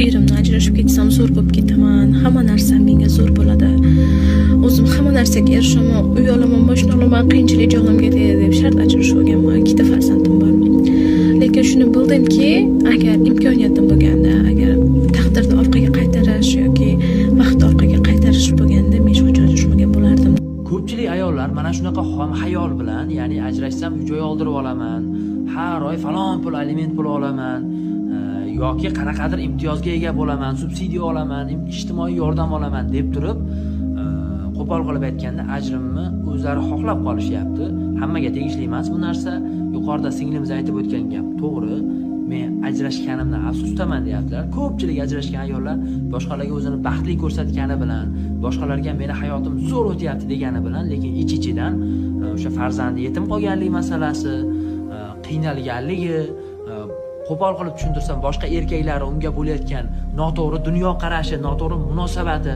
erimdan ajrashib ketsam zo'r bo'lib ketaman, hamma narsa menga zo'r bo'ladi. O'zim hamma narsaga erishaman, uy olaman, mashina olaman, qiyinchilik joyimga tegadi deb shart ajrashib olganman. 2 ta farzandim bor. Lekin shuni bildimki, agar imkoniyatim bo'lganda, agar taqdirni orqaga qaytarish yoki vaqt orqaga qaytarish bo'lganda, men hech qachon ajrashmagan bo'lardim. Ko'pchilik ayollar mana shunaqa xayol bilan, ya'ni ajrashsam uy-joy oldirib olaman, har oy falon pul aliment puli olaman, yoki qanaqadir imtiyozga ega bo'laman, subsidiya olaman, ijtimoiy yordam olaman deb turib, qo'pol qilib aytganda ajrimni o'zlari xohlab qolishyapti. Hammaga tegishli emas bu narsa. Yuqorida singlimiz aytib o'tgan gap to'g'ri. Men ajrashganimdan afsusdaman deyaptilar. Ko'pchilik ajrashgan ayollar boshqalarga o'zini baxtli ko'rsatgani bilan, boshqalarga meni hayotim zo'r o'tyapti degani bilan, lekin ich-ichidan o'sha farzandi yetim qolganligi masalasi, qiynalganligi, qo'pol qilib tushuntirsam boshqa erkaklar unga bo'layotgan noto'g'ri dunyoqarashi, noto'g'ri munosabati